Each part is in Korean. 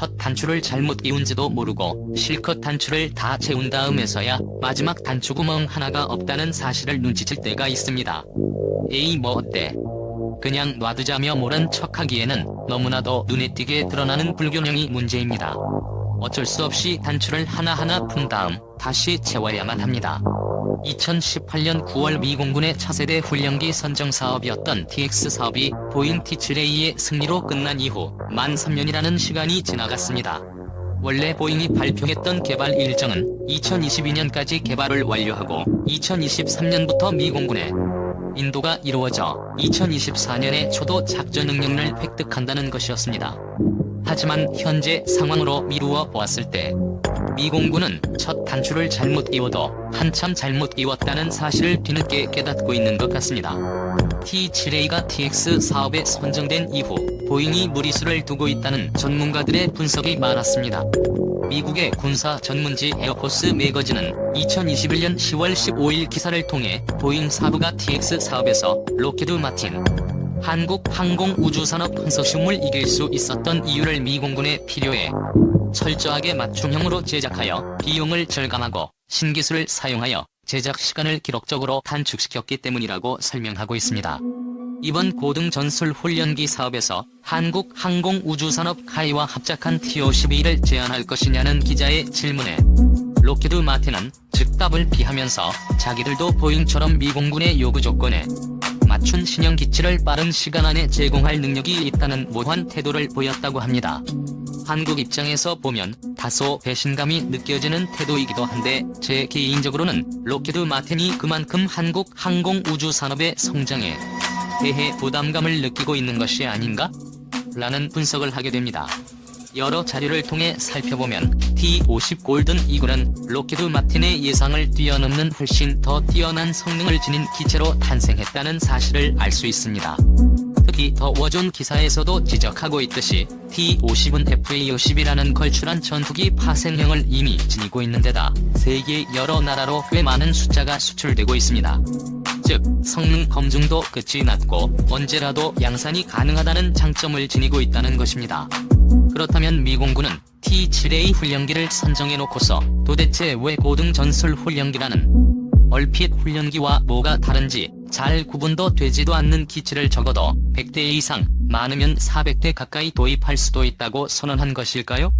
첫 단추를 잘못 끼운지도 모르고 실컷 단추를 다 채운 다음에서야 마지막 단추구멍 하나가 없다는 사실을 눈치챌 때가 있습니다. 에이 뭐 어때? 그냥 놔두자며 모른 척하기에는 너무나도 눈에 띄게 드러나는 불균형이 문제입니다. 어쩔 수 없이 단추를 하나하나 푼 다음 다시 채워야만 합니다. 2018년 9월 미 공군의 차세대 훈련기 선정 사업이었던 TX 사업이 보잉 T-7A의 승리로 끝난 이후 만 3년이라는 시간이 지나갔습니다. 원래 보잉이 발표했던 개발 일정은 2022년까지 개발을 완료하고 2023년부터 미 공군의 인도가 이루어져 2024년에 초도 작전 능력을 획득한다는 것이었습니다. 하지만 현재 상황으로 미루어 보았을 때 미 공군은 첫 단추를 잘못 끼워도 한참 잘못 끼웠다는 사실을 뒤늦게 깨닫고 있는 것 같습니다. T-7A가 TX 사업에 선정된 이후 보잉이 무리수를 두고 있다는 전문가들의 분석이 많았습니다. 미국의 군사 전문지 에어포스 매거진은 2021년 10월 15일 기사를 통해 보잉 사부가 TX 사업에서 로키드 마틴 한국항공우주산업 컨소시엄을 이길 수 있었던 이유를 미 공군의 필요에 철저하게 맞춤형으로 제작하여 비용을 절감하고 신기술을 사용하여 제작 시간을 기록적으로 단축시켰기 때문이라고 설명하고 있습니다. 이번 고등 전술 훈련기 사업에서 한국항공우주산업 카이와 합작한 TO-12를 제안할 것이냐는 기자의 질문에 록히드 마틴은 즉답을 피하면서 자기들도 보잉처럼 미 공군의 요구 조건에 맞춘 신형 기체를 빠른 시간 안에 제공할 능력이 있다는 모호한 태도를 보였다고 합니다. 한국 입장에서 보면 다소 배신감이 느껴지는 태도이기도 한데 제 개인적으로는 록히드 마틴이 그만큼 한국 항공우주산업의 성장에 대해 부담감을 느끼고 있는 것이 아닌가? 라는 분석을 하게 됩니다. 여러 자료를 통해 살펴보면 T-50 골든 이글은 록히드 마틴의 예상을 뛰어넘는 훨씬 더 뛰어난 성능을 지닌 기체로 탄생했다는 사실을 알 수 있습니다. 특히 더 워존 기사에서도 지적하고 있듯이 T-50은 FA-50이라는 걸출한 전투기 파생형을 이미 지니고 있는 데다 세계 여러 나라로 꽤 많은 숫자가 수출되고 있습니다. 즉 성능 검증도 끝이 났고 언제라도 양산이 가능하다는 장점을 지니고 있다는 것입니다. 그렇다면 미 공군은 T-7A 훈련기를 선정해놓고서 도대체 왜 고등 전술 훈련기라는 얼핏 훈련기와 뭐가 다른지 잘 구분도 되지도 않는 기체를 적어도 100대 이상, 많으면 400대 가까이 도입할 수도 있다고 선언한 것일까요?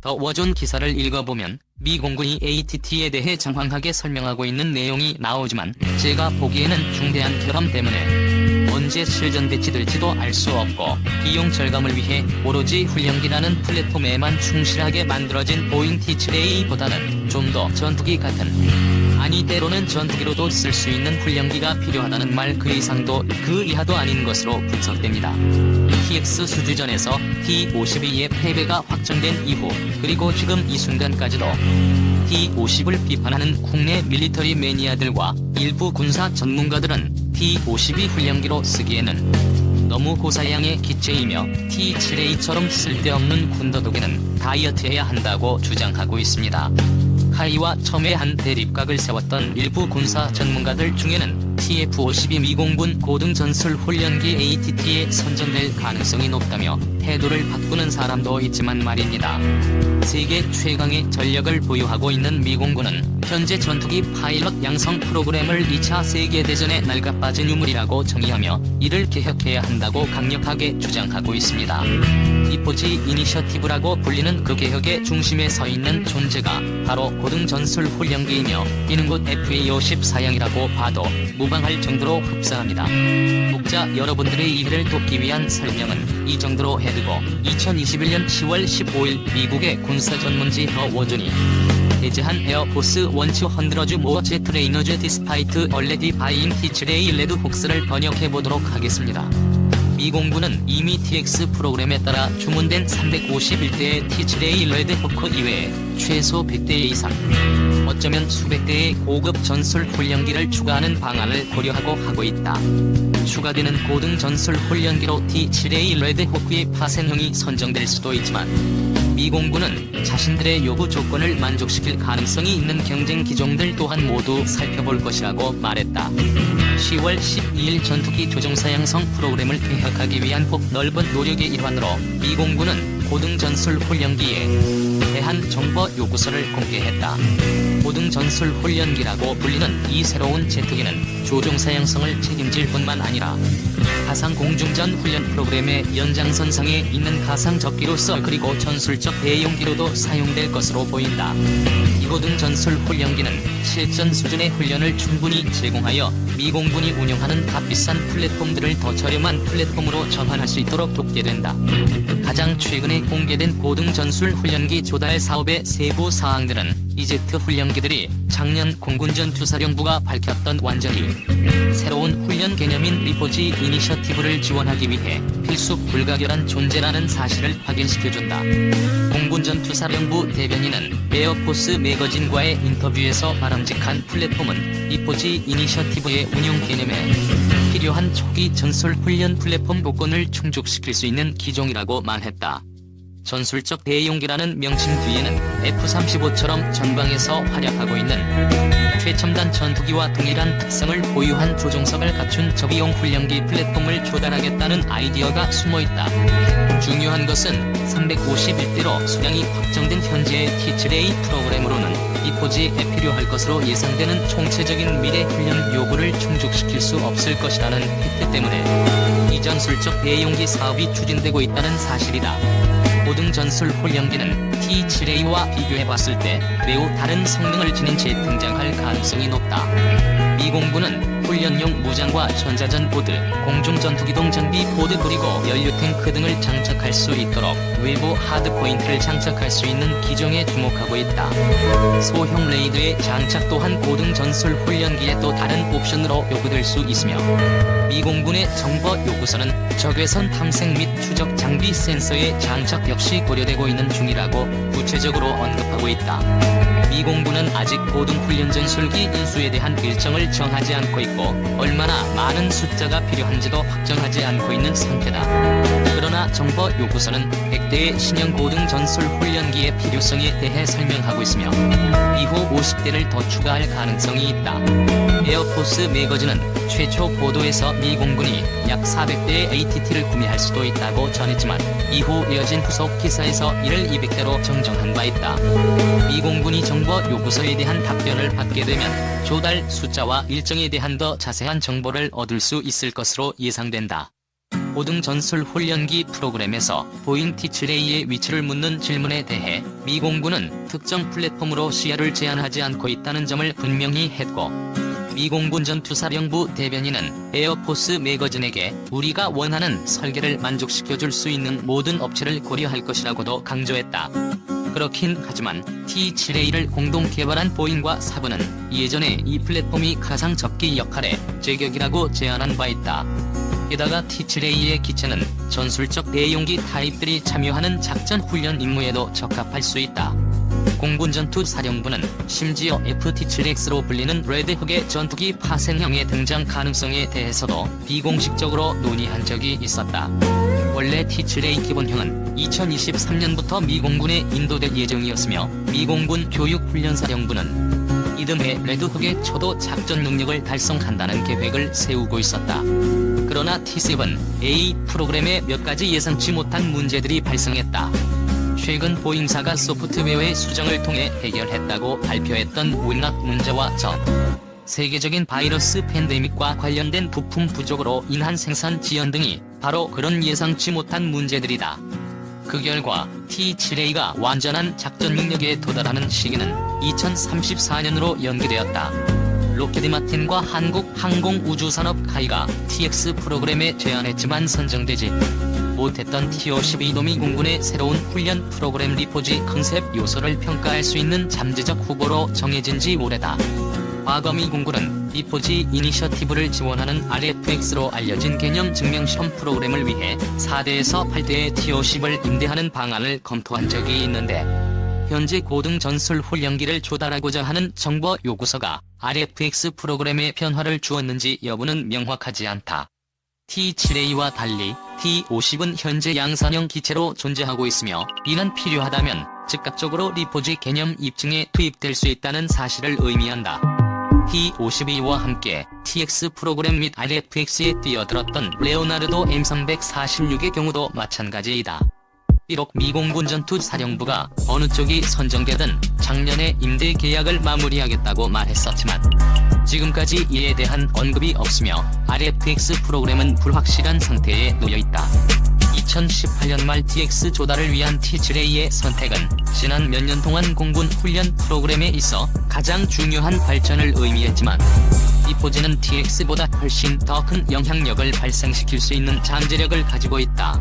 더 워존 기사를 읽어보면 미 공군이 ATT에 대해 장황하게 설명하고 있는 내용이 나오지만 제가 보기에는 중대한 결함 때문에 언제 실전 배치될지도 알 수 없고 비용 절감을 위해 오로지 훈련기라는 플랫폼에만 충실하게 만들어진 보잉 T-7A보다는 좀 더 전투기 같은, 아니 때로는 전투기로도 쓸 수 있는 훈련기가 필요하다는 말 그 이상도 그 이하도 아닌 것으로 분석됩니다. TX 수주전에서 T-52의 패배가 확정된 이후 그리고 지금 이 순간까지도 T-50을 비판하는 국내 밀리터리 매니아들과 일부 군사 전문가들은 T-52 훈련기로 쓰기에는 너무 고사양의 기체이며 T-7A처럼 쓸데없는 군더더기는 다이어트해야 한다고 주장하고 있습니다. 카이와 첨예한 대립각을 세웠던 일부 군사 전문가들 중에는 TF-52 미공군 고등 전술 훈련기 ATT에 선정될 가능성이 높다며 태도를 바꾸는 사람도 있지만 말입니다. 세계 최강의 전력을 보유하고 있는 미공군은 현재 전투기 파일럿 양성 프로그램을 2차 세계대전에 낡아빠진 유물이라고 정의하며 이를 개혁해야 한다고 강력하게 주장하고 있습니다. 이포지 이니셔티브라고 불리는 그 개혁의 중심에 서 있는 존재가 바로 고등 전술 훈련기이며 이는 곧 FA-50 사양이라고 봐도 무방할 정도로 흡사합니다. 독자 여러분들의 이해를 돕기 위한 설명은 이 정도로 해두고 2021년 10월 15일 미국의 군사 전문지 더 워존이 게재한 에어포스 원츠 헌드러즈 모어 제트 레이너즈 디스파이트 얼레디 바잉 T-7A 레드 폭스를 번역해보도록 하겠습니다. 미 공군은 이미 TX 프로그램에 따라 주문된 351대의 T-7A 레드 호크 이외에 최소 100대 이상, 어쩌면 수백 대의 고급 전술 훈련기를 추가하는 방안을 고려하고 하고 있다. 추가되는 고등 전술 훈련기로 T-7A 레드 호크의 파생형이 선정될 수도 있지만 미 공군은 자신들의 요구 조건을 만족시킬 가능성이 있는 경쟁 기종들 또한 모두 살펴볼 것이라고 말했다. 10월 12일 전투기 조종사 양성 프로그램을 개혁하기 위한 폭 넓은 노력의 일환으로 미 공군은 고등전술훈련기에 대한 정보 요구서를 공개했다. 고등전술훈련기라고 불리는 이 새로운 제트기는 조종 사양성을 책임질 뿐만 아니라 가상 공중전 훈련 프로그램의 연장선상에 있는 가상 적기로서 그리고 전술적 대용기로도 사용될 것으로 보인다. 이 고등전술훈련기는 실전 수준의 훈련을 충분히 제공하여 미공군이 운영하는 값비싼 플랫폼들을 더 저렴한 플랫폼으로 전환할 수 있도록 돕게된다. 가장 최근에 공개된 고등전술훈련기 조달 사업의 세부 사항들은 이제트 훈련기들이 작년 공군전투사령부가 밝혔던 완전히 새로운 훈련 개념인 리포지 이니셔티브를 지원하기 위해 필수 불가결한 존재라는 사실을 확인시켜준다. 공군전투사령부 대변인은 에어포스 매거진과의 인터뷰에서 바람직한 플랫폼은 리포지 이니셔티브의 운용 개념에 필요한 초기 전술 훈련 플랫폼 조건을 충족시킬 수 있는 기종이라고 말했다. 전술적 대용기라는 명칭 뒤에는 F-35처럼 전방에서 활약하고 있는 최첨단 전투기와 동일한 특성을 보유한 조종석을 갖춘 저비용 훈련기 플랫폼을 조달하겠다는 아이디어가 숨어있다. 중요한 것은 351대로 수량이 확정된 현재의 T-7A 프로그램으로는 리포지에 필요할 것으로 예상되는 총체적인 미래 훈련 요구를 충족시킬 수 없을 것이라는 팩트 때문에 이 전술적 대용기 사업이 추진되고 있다는 사실이다. 고등전술훈련기는 T-7A와 비교해봤을 때 매우 다른 성능을 지닌 채 등장할 가능성이 높다. 미 공군은 훈련용 무장과 전자전 보드, 공중전투기동 장비 보드 그리고 연료탱크 등을 장착할 수 있도록 외부 하드포인트를 장착할 수 있는 기종에 주목하고 있다. 소형 레이더의 장착 또한 고등전술훈련기의 또 다른 옵션으로 요구될 수 있으며 미 공군의 정보 요구서는 적외선 탐색 및 추적 장비 센서의 장착 역시 고려되고 있는 중이라고 구체적으로 언급하고 있다. 미 공군은 아직 고등훈련 전술기 인수에 대한 일정을 정하지 않고 있고 얼마나 많은 숫자가 필요한지도 확정하지 않고 있는 상태다. 그러나 정보 요구서는 100대의 신형 고등전술훈련기의 필요성에 대해 설명하고 있으며 이후 50대를 더 추가할 가능성이 있다. 에어포스 매거진은 최초 보도에서 미 공군이 약 400대의 ATT를 구매할 수도 있다고 전했지만 이후 이어진 후속 기사에서 이를 200대로 정정한 바 있다. 미 공군이 정보 요구서에 대한 답변을 받게 되면 조달 숫자와 일정에 대한 더 자세한 정보를 얻을 수 있을 것으로 예상된다. 고등전술훈련기 프로그램에서 보잉 T-7A의 위치를 묻는 질문에 대해 미 공군은 특정 플랫폼으로 시야를 제한하지 않고 있다는 점을 분명히 했고 미 공군 전투사령부 대변인은 에어포스 매거진에게 우리가 원하는 설계를 만족시켜줄 수 있는 모든 업체를 고려할 것이라고도 강조했다. 그렇긴 하지만 T-7A를 공동 개발한 보잉과 사브는 예전에 이 플랫폼이 가상 접기 역할에 제격이라고 제안한 바 있다. 게다가 T-7A의 기체는 전술적 대용기 타입들이 참여하는 작전 훈련 임무에도 적합할 수 있다. 공군전투사령부는 심지어 FT-7X로 불리는 레드흑의 전투기 파생형의 등장 가능성에 대해서도 비공식적으로 논의한 적이 있었다. 원래 T-7A 기본형은 2023년부터 미 공군에 인도될 예정이었으며 미 공군 교육훈련사령부는 이듬해 레드흑의 초도 작전 능력을 달성한다는 계획을 세우고 있었다. 그러나 T-7A 프로그램에 몇 가지 예상치 못한 문제들이 발생했다. 최근 보잉사가 소프트웨어의 수정을 통해 해결했다고 발표했던 온갖 문제와 전 세계적인 바이러스 팬데믹과 관련된 부품 부족으로 인한 생산 지연 등이 바로 그런 예상치 못한 문제들이다. 그 결과 T-7A가 완전한 작전 능력에 도달하는 시기는 2034년으로 연기되었다. 로켓마틴과 한국항공우주산업 카이가 TX 프로그램에 제안했지만 선정되지 못했던 T-52도 미 공군의 새로운 훈련 프로그램 리포지 컨셉 요소를 평가할 수 있는 잠재적 후보로 정해진 지 오래다. 과거 미 공군은 리포지 이니셔티브를 지원하는 RFX로 알려진 개념 증명시험 프로그램을 위해 4대에서 8대의 T-50을 임대하는 방안을 검토한 적이 있는데 현재 고등전술훈련기를 조달하고자 하는 정보 요구서가 RFX 프로그램에 변화를 주었는지 여부는 명확하지 않다. T-7A와 달리 T-50은 현재 양산형 기체로 존재하고 있으며 이는 필요하다면 즉각적으로 리포지 개념 입증에 투입될 수 있다는 사실을 의미한다. T-52와 함께 TX 프로그램 및 RFX에 뛰어들었던 레오나르도 M346의 경우도 마찬가지이다. 비록 미공군 전투사령부가 어느 쪽이 선정되든 작년에 임대 계약을 마무리하겠다고 말했었지만 지금까지 이에 대한 언급이 없으며 RFX 프로그램은 불확실한 상태에 놓여있다. 2018년 말 DX 조달을 위한 T7A의 선택은 지난 몇 년 동안 공군 훈련 프로그램에 있어 가장 중요한 발전을 의미했지만 리포지는 TX보다 훨씬 더 큰 영향력을 발생시킬 수 있는 잠재력을 가지고 있다.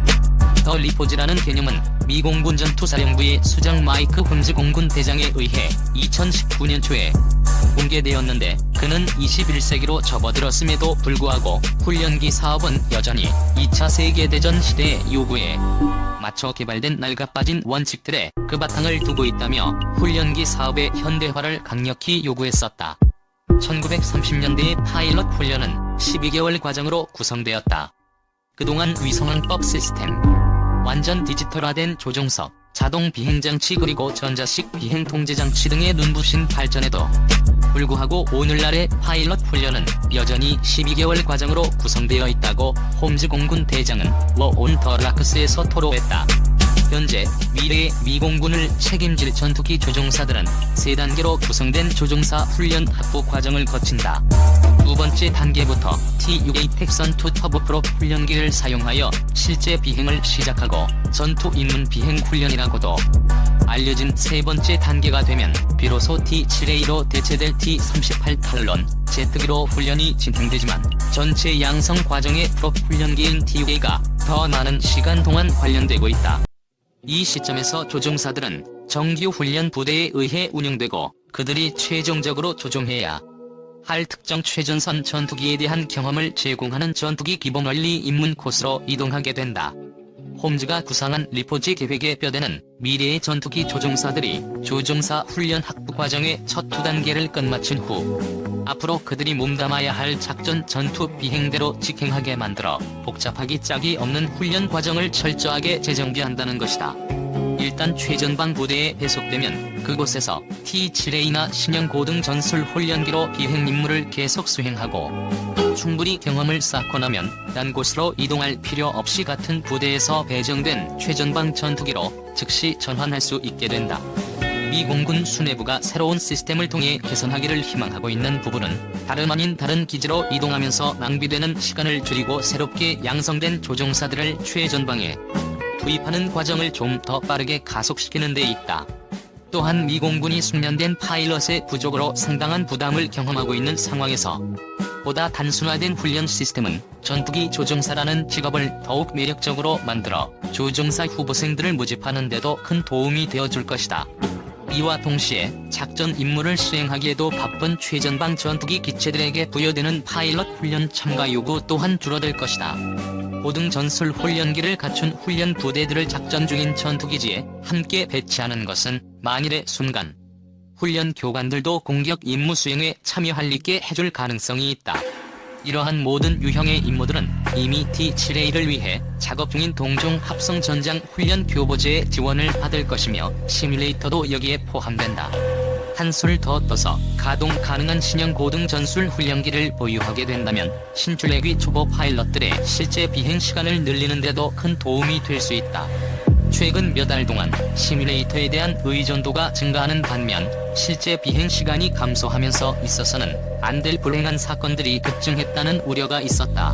더 리포지라는 개념은 미 공군 전투사령부의 수장 마이크 홈즈 공군 대장에 의해 2019년 초에 공개되었는데 그는 21세기로 접어들었음에도 불구하고 훈련기 사업은 여전히 2차 세계대전 시대의 요구에 맞춰 개발된 낡아빠진 원칙들에 그 바탕을 두고 있다며 훈련기 사업의 현대화를 강력히 요구했었다. 1930년대의 파일럿 훈련은 12개월 과정으로 구성되었다. 그동안 위성항법 시스템, 완전 디지털화된 조종석, 자동 비행장치 그리고 전자식 비행통제장치 등의 눈부신 발전에도 불구하고 오늘날의 파일럿 훈련은 여전히 12개월 과정으로 구성되어 있다고 홈즈 공군 대장은 워 온 더 락스에서 토로했다. 현재 미래의 미 공군을 책임질 전투기 조종사들은 3단계로 구성된 조종사 훈련 합부 과정을 거친다. 두 번째 단계부터 T-6A 텍선 투 터보프롭 훈련기를 사용하여 실제 비행을 시작하고 전투 입문 비행 훈련이라고도 알려진 세 번째 단계가 되면 비로소 T-7A로 대체될 T-38 탈론, 제트기로 훈련이 진행되지만 전체 양성 과정의 프롭 훈련기인 T-6A가 더 많은 시간 동안 관련되고 있다. 이 시점에서 조종사들은 정규 훈련 부대에 의해 운영되고 그들이 최종적으로 조종해야 할 특정 최전선 전투기에 대한 경험을 제공하는 전투기 기본원리 입문 코스로 이동하게 된다. 홈즈가 구상한 리포지 계획의 뼈대는 미래의 전투기 조종사들이 조종사 훈련 학부 과정의 첫 2단계를 끝마친 후 앞으로 그들이 몸담아야 할 작전 전투 비행대로 직행하게 만들어 복잡하기 짝이 없는 훈련 과정을 철저하게 재정비한다는 것이다. 일단 최전방 부대에 배속되면 그곳에서 T-7A나 신형 고등 전술 훈련기로 비행 임무를 계속 수행하고 충분히 경험을 쌓고 나면 딴 곳으로 이동할 필요 없이 같은 부대에서 배정된 최전방 전투기로 즉시 전환할 수 있게 된다. 미 공군 수뇌부가 새로운 시스템을 통해 개선하기를 희망하고 있는 부분은 다름 아닌 다른 기지로 이동하면서 낭비되는 시간을 줄이고 새롭게 양성된 조종사들을 최전방에 투입하는 과정을 좀 더 빠르게 가속시키는 데 있다. 또한 미 공군이 숙련된 파일럿의 부족으로 상당한 부담을 경험하고 있는 상황에서 보다 단순화된 훈련 시스템은 전투기 조종사라는 직업을 더욱 매력적으로 만들어 조종사 후보생들을 모집하는 데도 큰 도움이 되어줄 것이다. 이와 동시에 작전 임무를 수행하기에도 바쁜 최전방 전투기 기체들에게 부여되는 파일럿 훈련 참가 요구 또한 줄어들 것이다. 고등 전술 훈련기를 갖춘 훈련 부대들을 작전 중인 전투기지에 함께 배치하는 것은 만일의 순간 훈련 교관들도 공격 임무 수행에 참여할 수 있게 해줄 가능성이 있다. 이러한 모든 유형의 임무들은 이미 T-7A를 위해 작업 중인 동종 합성 전장 훈련 교보제의 지원을 받을 것이며 시뮬레이터도 여기에 포함된다. 한술 더 떠서 가동 가능한 신형 고등 전술 훈련기를 보유하게 된다면 신출애기 초보 파일럿들의 실제 비행 시간을 늘리는 데도 큰 도움이 될 수 있다. 최근 몇 달 동안 시뮬레이터에 대한 의존도가 증가하는 반면 실제 비행 시간이 감소하면서 있어서는 안 될 불행한 사건들이 급증했다는 우려가 있었다.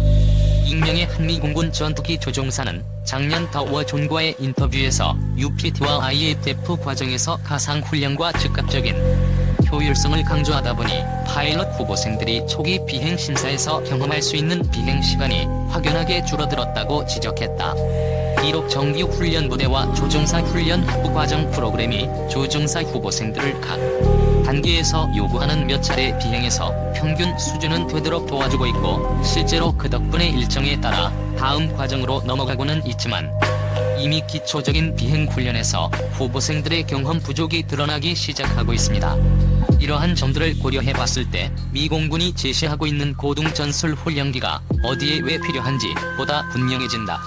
익명의 한미 공군 전투기 조종사는 작년 더워 존과의 인터뷰에서 UPT와 IFF 과정에서 가상 훈련과 즉각적인 효율성을 강조하다 보니 파일럿 후보생들이 초기 비행 심사에서 경험할 수 있는 비행 시간이 확연하게 줄어들었다고 지적했다. 비록 정규 훈련 부대와 조종사 훈련 학부 과정 프로그램이 조종사 후보생들을 각 단계에서 요구하는 몇 차례 비행에서 평균 수준은 되도록 도와주고 있고 실제로 그 덕분에 일정에 따라 다음 과정으로 넘어가고는 있지만 이미 기초적인 비행 훈련에서 후보생들의 경험 부족이 드러나기 시작하고 있습니다. 이러한 점들을 고려해봤을 때 미 공군이 제시하고 있는 고등 전술 훈련기가 어디에 왜 필요한지 보다 분명해진다.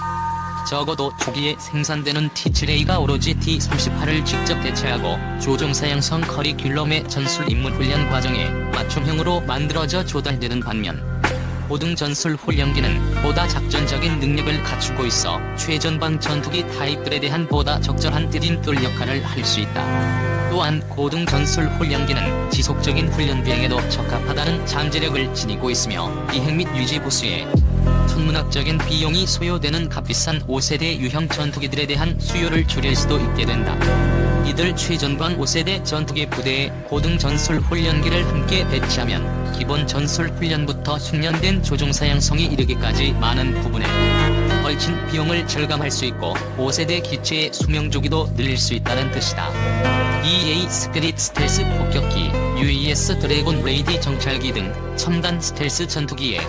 적어도 초기에 생산되는 T-7A가 오로지 T-38을 직접 대체하고 조종사 양성 커리큘럼의 전술 입문 훈련 과정에 맞춤형으로 만들어져 조달되는 반면 고등전술 훈련기는 보다 작전적인 능력을 갖추고 있어 최전방 전투기 타입들에 대한 보다 적절한 디딤돌 역할을 할 수 있다. 또한 고등전술 훈련기는 지속적인 훈련 비행에도 적합하다는 잠재력을 지니고 있으며 비행 및 유지 보수에 천문학적인 비용이 소요되는 값비싼 5세대 유형 전투기들에 대한 수요를 줄일 수도 있게 된다. 이들 최전방 5세대 전투기 부대에 고등전술 훈련기를 함께 배치하면 기본 전술 훈련부터 숙련된 조종사 양성이 이르기까지 많은 부분에 걸친 비용을 절감할 수 있고 5세대 기체의 수명조기도 늘릴 수 있다는 뜻이다. EA 스피릿 스텔스 폭격기, UAS 드래곤 레이디 정찰기 등 첨단 스텔스 전투기에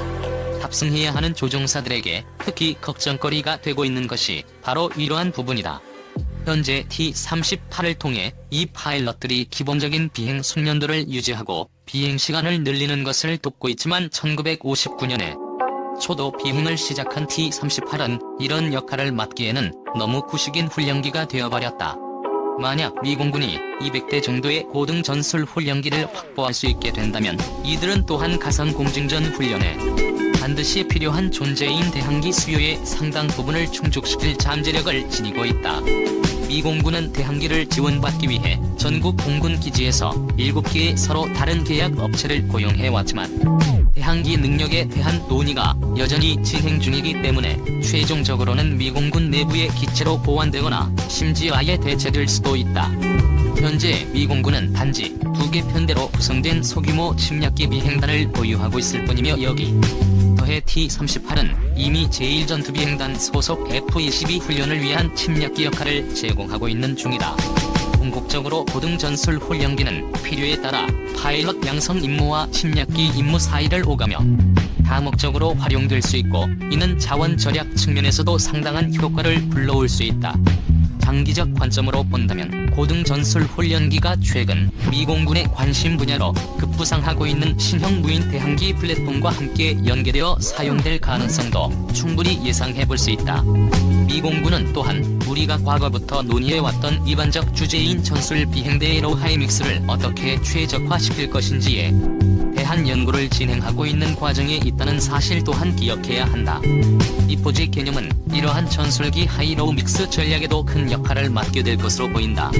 탑승해야 하는 조종사들에게 특히 걱정거리가 되고 있는 것이 바로 이러한 부분이다. 현재 T-38을 통해 이 파일럿들이 기본적인 비행 숙련도를 유지하고 비행 시간을 늘리는 것을 돕고 있지만 1959년에 초도 비행을 시작한 T-38은 이런 역할을 맡기에는 너무 구식인 훈련기가 되어버렸다. 만약 미공군이 200대 정도의 고등전술 훈련기를 확보할 수 있게 된다면 이들은 또한 가상 공중전 훈련에 반드시 필요한 존재인 대항기 수요의 상당 부분을 충족시킬 잠재력을 지니고 있다. 미 공군은 대항기를 지원받기 위해 전국 공군 기지에서 7개의 서로 다른 계약 업체를 고용해왔지만 대항기 능력에 대한 논의가 여전히 진행 중이기 때문에 최종적으로는 미 공군 내부의 기체로 보완되거나 심지어 아예 대체될 수도 있다. 현재 미 공군은 단지 2개 편대로 구성된 소규모 침략기 비행단을 보유하고 있을 뿐이며 여기 더해 T-38은 이미 제1전투비행단 소속 F-22 훈련을 위한 침략기 역할을 제공하고 있는 중이다. 궁극적으로 고등전술 훈련기는 필요에 따라 파일럿 양성 임무와 침략기 임무 사이를 오가며 다목적으로 활용될 수 있고 이는 자원 절약 측면에서도 상당한 효과를 불러올 수 있다. 장기적 관점으로 본다면 고등전술 훈련기가 최근 미 공군의 관심 분야로 급부상하고 있는 신형 무인 대항기 플랫폼과 함께 연계되어 사용될 가능성도 충분히 예상해볼 수 있다. 미 공군은 또한 우리가 과거부터 논의해왔던 일반적 주제인 전술 비행대의 로하이믹스를 어떻게 최적화시킬 것인지에 대한 연구를 진행하고 있는 과정에 있다는 사실 또한 기억해야 한다. 리포지 개념은 이러한 전술기 하이로우 믹스 전략에도 큰 역할을 맡게 될 것으로 보인다.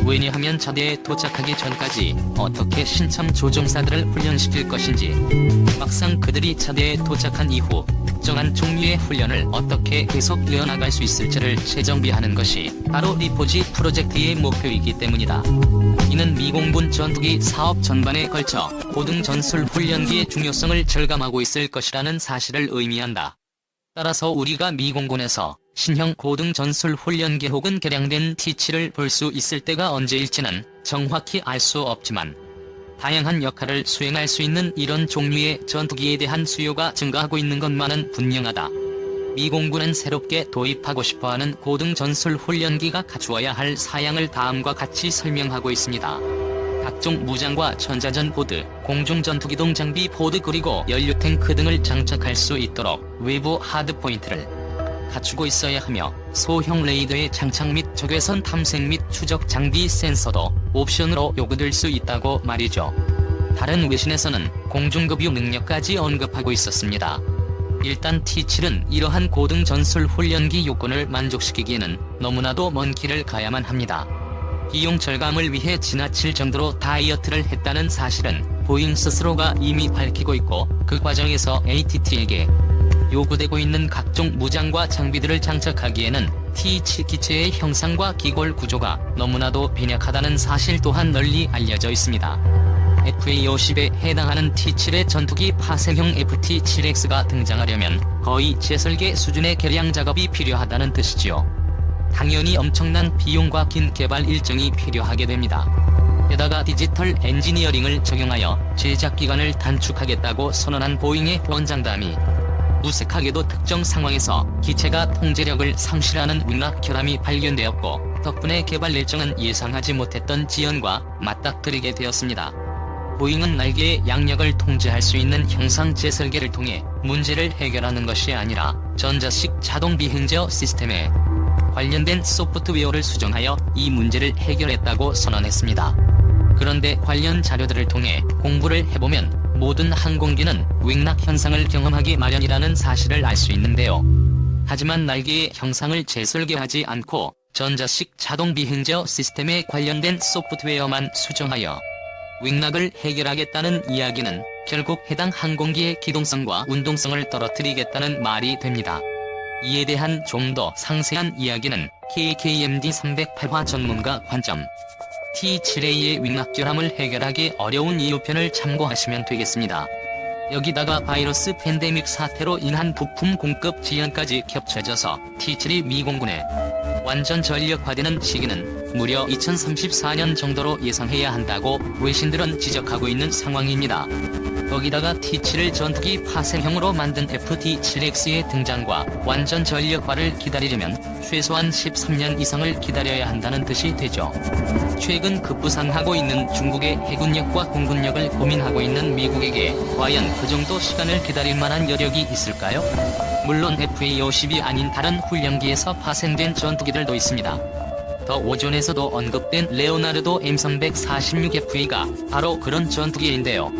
왜냐하면 차대에 도착하기 전까지 어떻게 신참 조종사들을 훈련시킬 것인지, 막상 그들이 차대에 도착한 이후 특정한 종류의 훈련을 어떻게 계속 이어나갈 수 있을지를 재정비하는 것이 바로 리포지 프로젝트의 목표이기 때문이다. 이는 미 공군 전투기 사업 전반에 걸쳐 고등전술 훈련기의 중요성을 절감하고 있을 것이라는 사실을 의미한다. 따라서 우리가 미 공군에서 신형 고등전술 훈련기 혹은 개량된 T-7을 볼 수 있을 때가 언제일지는 정확히 알 수 없지만 다양한 역할을 수행할 수 있는 이런 종류의 전투기에 대한 수요가 증가하고 있는 것만은 분명하다. 미 공군은 새롭게 도입하고 싶어하는 고등전술 훈련기가 갖추어야 할 사양을 다음과 같이 설명하고 있습니다. 각종 무장과 전자전 보드, 공중전투기동 장비 보드 그리고 연료탱크 등을 장착할 수 있도록 외부 하드포인트를 갖추고 있어야 하며 소형 레이더의 장착 및 적외선 탐색 및 추적 장비 센서도 옵션으로 요구될 수 있다고 말이죠. 다른 외신에서는 공중급유 능력까지 언급하고 있었습니다. 일단 T-7은 이러한 고등전술 훈련기 요건을 만족시키기에는 너무나도 먼 길을 가야만 합니다. 비용 절감을 위해 지나칠 정도로 다이어트를 했다는 사실은 보잉 스스로가 이미 밝히고 있고 그 과정에서 ATT에게 요구되고 있는 각종 무장과 장비들을 장착하기에는 T-7 기체의 형상과 기골 구조가 너무나도 빈약하다는 사실 또한 널리 알려져 있습니다. FA-50에 해당하는 T-7의 전투기 파생형 FT-7X가 등장하려면 거의 재설계 수준의 개량 작업이 필요하다는 뜻이지요. 당연히 엄청난 비용과 긴 개발 일정이 필요하게 됩니다. 게다가 디지털 엔지니어링을 적용하여 제작 기간을 단축하겠다고 선언한 보잉의 원장담이 무색하게도 특정 상황에서 기체가 통제력을 상실하는 운락 결함이 발견되었고 덕분에 개발 일정은 예상하지 못했던 지연과 맞닥뜨리게 되었습니다. 보잉은 날개의 양력을 통제할 수 있는 형상 재설계를 통해 문제를 해결하는 것이 아니라 전자식 자동 비행제어 시스템에 관련된 소프트웨어를 수정하여 이 문제를 해결했다고 선언했습니다. 그런데 관련 자료들을 통해 공부를 해보면 모든 항공기는 윙락 현상을 경험하기 마련이라는 사실을 알 수 있는데요. 하지만 날개의 형상을 재설계하지 않고 전자식 자동 비행저 시스템에 관련된 소프트웨어만 수정하여 윙락을 해결하겠다는 이야기는 결국 해당 항공기의 기동성과 운동성을 떨어뜨리겠다는 말이 됩니다. 이에 대한 좀 더 상세한 이야기는 KKMD 308화 전문가 관점 T7A의 윙락 결함을 해결하기 어려운 이유편을 참고하시면 되겠습니다. 여기다가 바이러스 팬데믹 사태로 인한 부품 공급 지연까지 겹쳐져서 T7이 미공군에 완전 전력화되는 시기는 무려 2034년 정도로 예상해야 한다고 외신들은 지적하고 있는 상황입니다. 거기다가 T7을 전투기 파생형으로 만든 FT7X의 등장과 완전 전력화를 기다리려면 최소한 13년 이상을 기다려야 한다는 뜻이 되죠. 최근 급부상하고 있는 중국의 해군력과 공군력을 고민하고 있는 미국에게 과연 그 정도 시간을 기다릴 만한 여력이 있을까요? 물론 FA-50이 아닌 다른 훈련기에서 파생된 전투기들도 있습니다. 더 오전에서도 언급된 레오나르도 M346FA가 바로 그런 전투기인데요.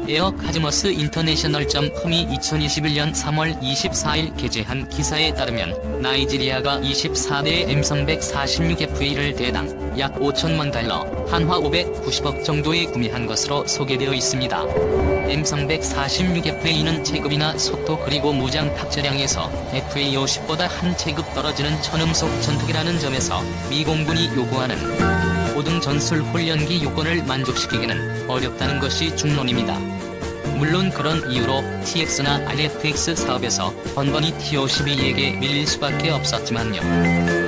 에어 카즈머스 인터내셔널.com이 2021년 3월 24일 게재한 기사에 따르면 나이지리아가 24대의 M346FA를 대당 약 5천만 달러, 한화 590억 정도에 구매한 것으로 소개되어 있습니다. M346FA는 체급이나 속도 그리고 무장 탑재량에서 FA-50보다 한 체급 떨어지는 천음속 전투기라는 점에서 미공군이 요구하는 고등 전술 훈련기 요건을 만족시키기는 어렵다는 것이 중론입니다. 물론 그런 이유로 TX나 RFX 사업에서 번번이 T-52에게 밀릴 수밖에 없었지만요.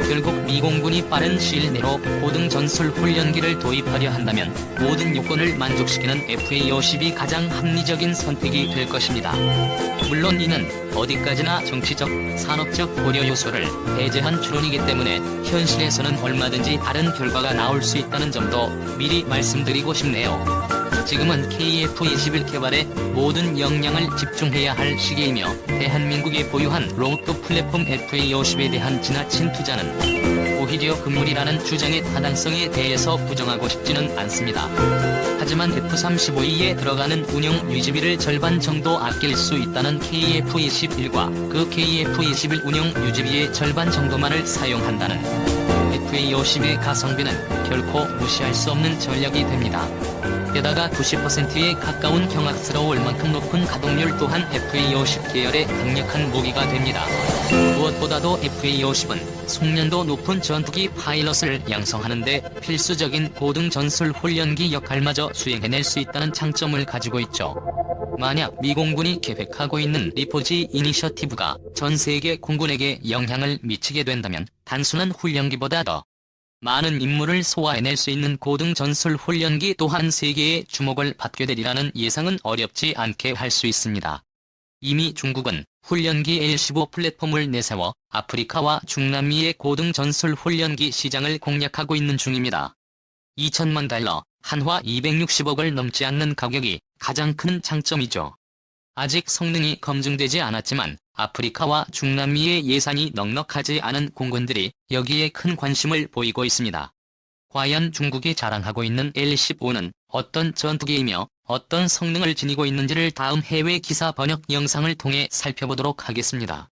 결국 미공군이 빠른 시일 내로 고등 전술 훈련기를 도입하려 한다면 모든 요건을 만족시키는 FA-50이 가장 합리적인 선택이 될 것입니다. 물론 이는 어디까지나 정치적, 산업적 고려 요소를 배제한 추론이기 때문에 현실에서는 얼마든지 다른 결과가 나올 수 있다는 점도 미리 말씀드리고 싶네요. 지금은 KF-21 개발에 모든 역량을 집중해야 할 시기이며 대한민국이 보유한 로우급 플랫폼 FA-50에 대한 지나친 투자는 오히려 금물이라는 주장의 타당성에 대해서 부정하고 싶지는 않습니다. 하지만 F-35E에 들어가는 운영 유지비를 절반 정도 아낄 수 있다는 KF-21과 그 KF-21 운영 유지비의 절반 정도만을 사용한다는 FA-50의 가성비는 결코 무시할 수 없는 전략이 됩니다. 게다가 90%에 가까운 경악스러울 만큼 높은 가동률 또한 FA-50 계열의 강력한 무기가 됩니다. 무엇보다도 FA-50은 숙련도 높은 전투기 파일럿을 양성하는 데 필수적인 고등 전술 훈련기 역할마저 수행해낼 수 있다는 장점을 가지고 있죠. 만약 미공군이 계획하고 있는 리포지 이니셔티브가 전 세계 공군에게 영향을 미치게 된다면 단순한 훈련기보다 더 많은 임무를 소화해낼 수 있는 고등 전술 훈련기 또한 세계의 주목을 받게 되리라는 예상은 어렵지 않게 할 수 있습니다. 이미 중국은 훈련기 L-15 플랫폼을 내세워 아프리카와 중남미의 고등 전술 훈련기 시장을 공략하고 있는 중입니다. 2천만 달러, 한화 260억을 넘지 않는 가격이 가장 큰 장점이죠. 아직 성능이 검증되지 않았지만 아프리카와 중남미의 예산이 넉넉하지 않은 공군들이 여기에 큰 관심을 보이고 있습니다. 과연 중국이 자랑하고 있는 L-15는 어떤 전투기이며 어떤 성능을 지니고 있는지를 다음 해외 기사 번역 영상을 통해 살펴보도록 하겠습니다.